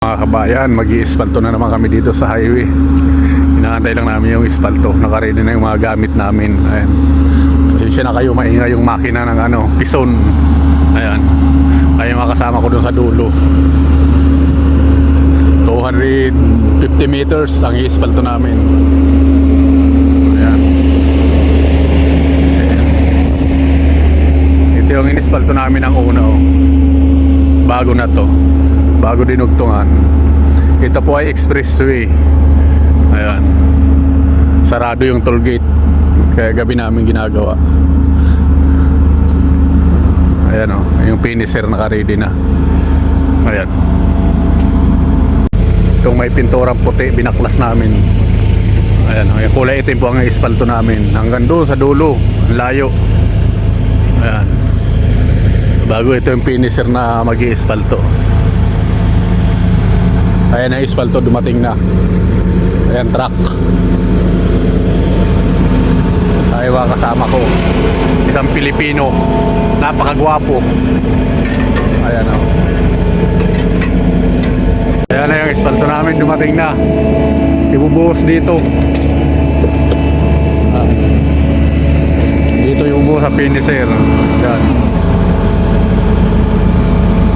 Mga kabayan, mag-i-espalto na naman kami dito sa highway. Inaantay lang namin yung espalto. Naka-ready na yung mga gamit namin. Ayan. Pasensya na kayo, maingay yung makina ng pison. Ayan. Kaya mga kasama ko dun sa dulo. 250 meters ang i-espalto namin. Ayan. Ito yung in-espalto namin ang una. Bago na to. Bago dinugtungan. Ito po ay expressway. Ayan. Sarado yung toll gate. Kaya gabi namin ginagawa. Ayan o. Yung finisher naka-ready na. Ayan. Itong may pinturang puti, binaklas namin. Ayan o. Yung kulay itim po ang espalto namin. Hanggang doon sa dulo. Layo. Ayan. Bago ito yung finisher na mag-i-espalto. Ayan na, espalto dumating na. Ayan, truck. Ay, mga kasama ko. Isang Pilipino. Napakagwapo. Ayan o. Ayan na yung espalto namin, dumating na. Ibubuhos dito. Dito ibubuhos sa finisher. Ayan.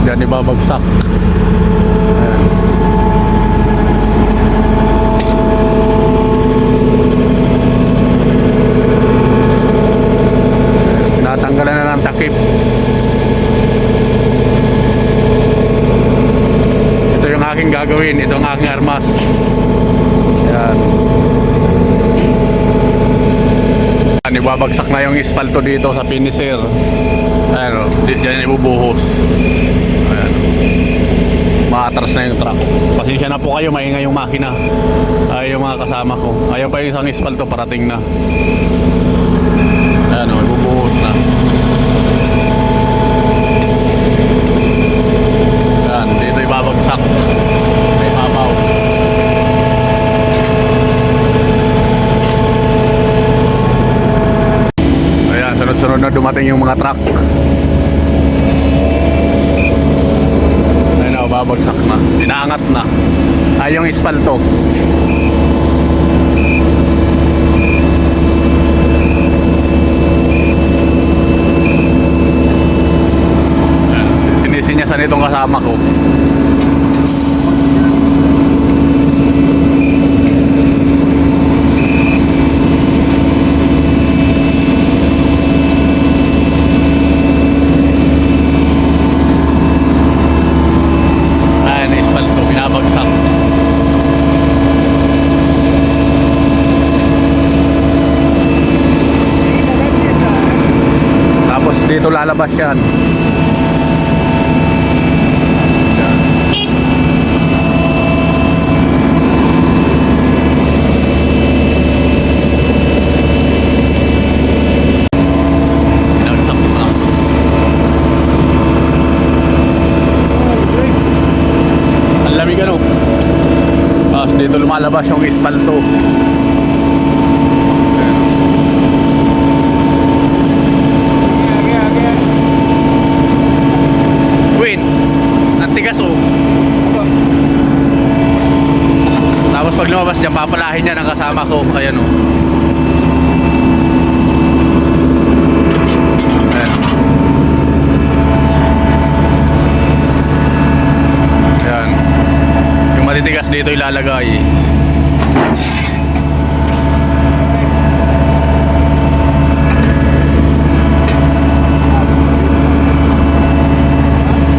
Diyan ibabagsak. Ayan. Tinatanggalan na ng takip. Ito yung aking gagawin. Ito ang aking armas. Ayan. Ayan, ibabagsak na yung espalto dito sa finisher. Ayan o, diyan ibubuhos. Ayan. Maatras na yung truck. Pasensya na po kayo, maingay yung makina. Ay yung mga kasama ko. Ayaw pa yung isang espalto, parating na. Ayan o, ibubuhos na. Ayan, dito ibabagsak. May babaw. Ayan, sunod-sunod na dumating yung mga truck. Ayan o, babagsak na. Inaangat na. Ay, yung espalto. Sinyasan itong kasama ko. Ayan, espalto, binabagsak. Tapos dito lalabas yan. Dito lumalabas yung espalto. Wait, nantigas o. Tapos pag lumabas dyan, papalahin niya ng kasama ko. Ayan o. Ayan. Ayan. Yung matitigas dito ilalagay.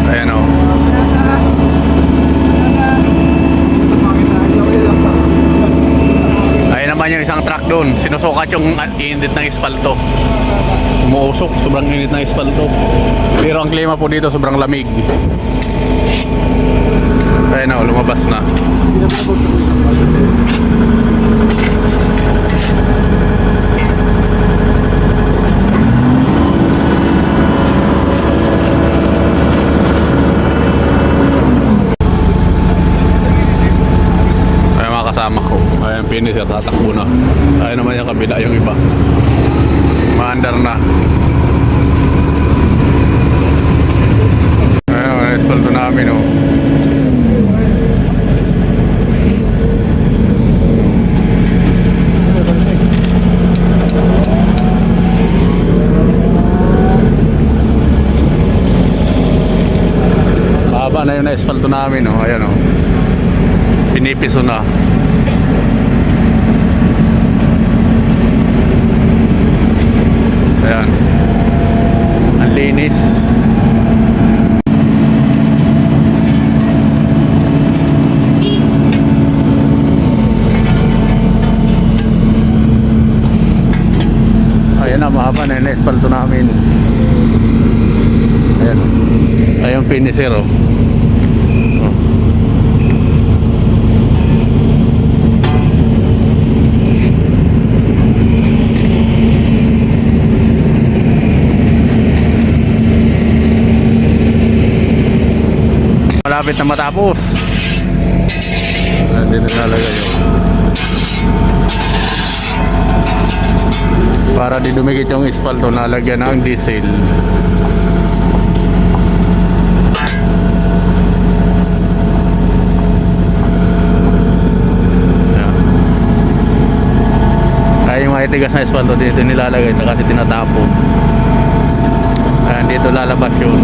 Ayan o. Ayan naman yung isang truck doon. Sinusukat yung init ng espalto. Umuusok, sobrang init ng espalto. Pero ang klima po dito sobrang lamig. Ayan o, lumabas na. Ayan mga kasama ko. Ayan, finisher, tatakbo na. Ayan naman yung kabila, yung iba. Maandar na. Ayan, espalto namin o. ayan o. Pinipiso na. Ayan. Ang linis. Ayan na, mahaba na yung espalto namin. Ayan. Ayan yung finisher oh. Oh. Malapit na matapos. Dito nalagay yun. Para di dumikit yung espalto, nalagyan ng diesel. Kaya yung maitigas na espalto dito nilalagay, saka kasi tinatapon. Ayan, dito lalabas yun.